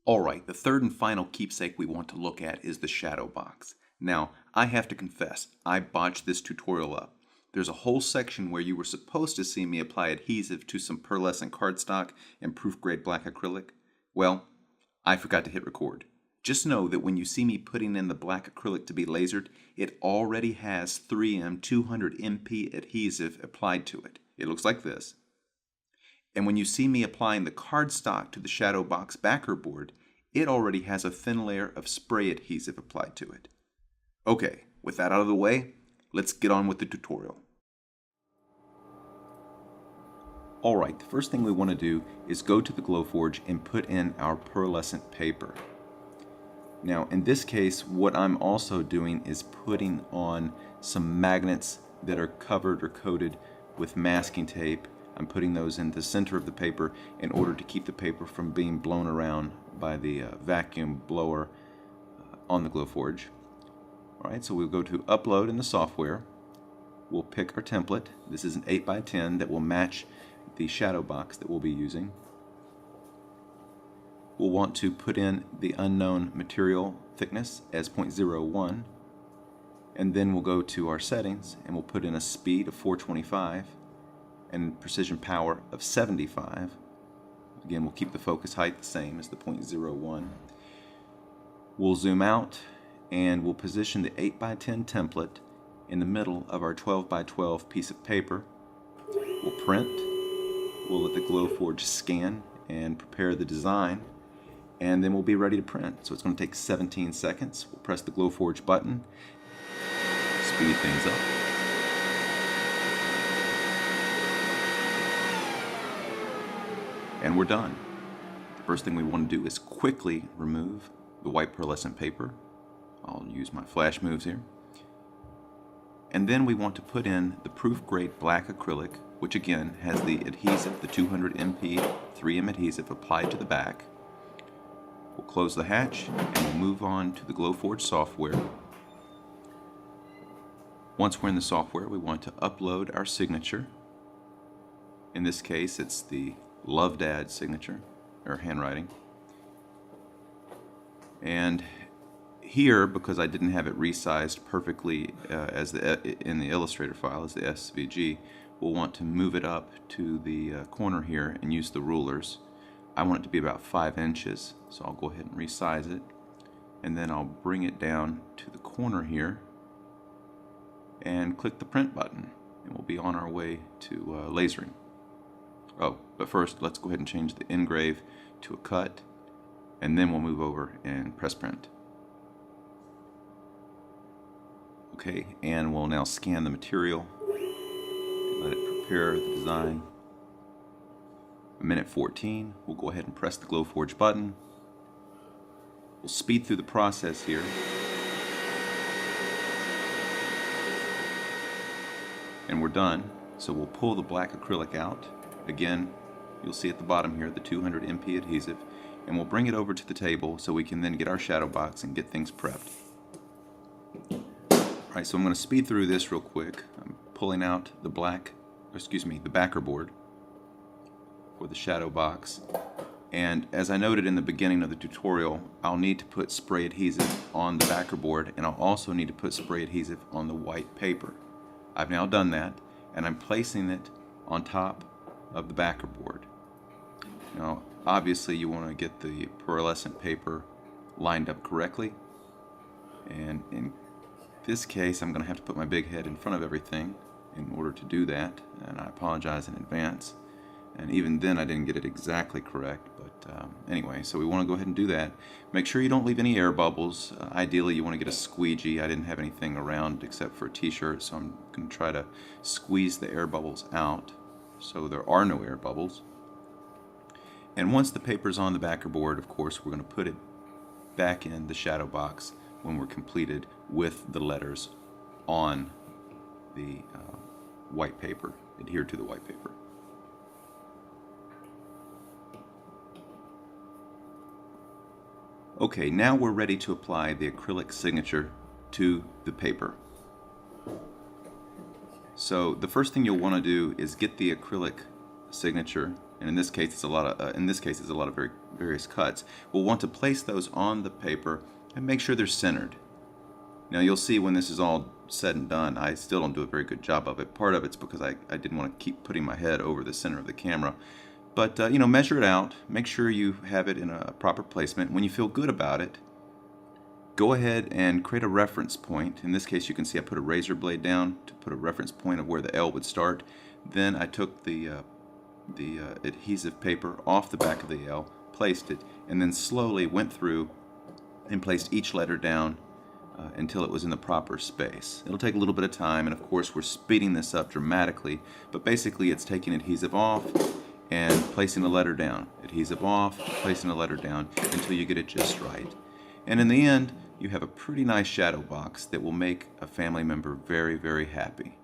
Alright, the third and final keepsake we want to look at is the shadow box. Now, I have to confess, I botched this tutorial up. There's a whole section where you were supposed to see me apply adhesive to some pearlescent cardstock and proof grade black acrylic. Well, I forgot to hit record. Just know that when you see me putting in the black acrylic to be lasered, it already has 3M 200 MP adhesive applied to it. It looks like this. And when you see me applying the cardstock to the shadow box backer board, it already has a thin layer of spray adhesive applied to it. Okay, with that out of the way, let's get on with the tutorial. Alright, the first thing we want to do is go to the Glowforge and put in our pearlescent paper. Now in this case, what I'm also doing is putting on some magnets that are covered or coated with masking tape. I'm putting those in the center of the paper in order to keep the paper from being blown around by the vacuum blower on the Glowforge. Alright, so we'll go to Upload in the software. We'll pick our template. This is an 8x10 that will match the shadow box that we'll be using. We'll want to put in the unknown material thickness as 0.01, and then we'll go to our settings and we'll put in a speed of 425 and precision power of 75. Again, we'll keep the focus height the same as the 0.01. We'll zoom out and we'll position the 8x10 template in the middle of our 12x12 piece of paper. We'll print. We'll let the Glowforge scan and prepare the design, and then we'll be ready to print. So it's going to take 17 seconds. We'll press the Glowforge button, speed things up. And we're done. The first thing we want to do is quickly remove the white pearlescent paper. I'll use my flash moves here. And then we want to put in the proof grade black acrylic, which again has the adhesive, the 200 MP 3M adhesive applied to the back. We'll close the hatch and we'll move on to the Glowforge software. Once we're in the software, we want to upload our signature. In this case, it's the Love Dad signature, or handwriting. And here, because I didn't have it resized perfectly in the Illustrator file as the SVG, we'll want to move it up to the corner here and use the rulers. I want it to be about 5 inches, so I'll go ahead and resize it, and then I'll bring it down to the corner here and click the print button, and we'll be on our way to lasering. Oh, but first let's go ahead and change the engrave to a cut, and then we'll move over and press print. Okay, and we'll now scan the material, let it prepare the design. A minute 14, we'll go ahead and press the Glowforge button. We'll speed through the process here. And we're done. So we'll pull the black acrylic out. Again, you'll see at the bottom here the 200 MP adhesive, and we'll bring it over to the table so we can then get our shadow box and get things prepped. Alright, so I'm going to speed through this real quick. I'm pulling out the the backer board for the shadow box, and as I noted in the beginning of the tutorial, I'll need to put spray adhesive on the backer board, and I'll also need to put spray adhesive on the white paper. I've now done that, and I'm placing it on top of the backer board. Now obviously you want to get the pearlescent paper lined up correctly, and in this case I'm going to have to put my big head in front of everything in order to do that, and I apologize in advance. And even then I didn't get it exactly correct, but anyway, so we want to go ahead and do that. Make sure you don't leave any air bubbles. Ideally you want to get a squeegee. I didn't have anything around except for a t-shirt, so I'm going to try to squeeze the air bubbles out so there are no air bubbles. And once the paper's on the backer board, of course, we're going to put it back in the shadow box when we're completed with the letters on the white paper, adhered to the white paper. Okay, now we're ready to apply the acrylic signature to the paper. So the first thing you'll want to do is get the acrylic signature and in this case it's a lot of various cuts. We'll want to place those on the paper and make sure they're centered. Now you'll see when this is all said and done, I still don't do a very good job of it. Part of it's because I didn't want to keep putting my head over the center of the camera. But you know, measure it out, make sure you have it in a proper placement. When you feel good about it, go ahead and create a reference point. In this case, you can see I put a razor blade down to put a reference point of where the L would start. Then I took the adhesive paper off the back of the L, placed it, and then slowly went through and placed each letter down until it was in the proper space. It'll take a little bit of time, and of course we're speeding this up dramatically, but basically it's taking adhesive off and placing the letter down, adhesive off, placing the letter down until you get it just right. And in the end, you have a pretty nice shadow box that will make a family member very, very happy.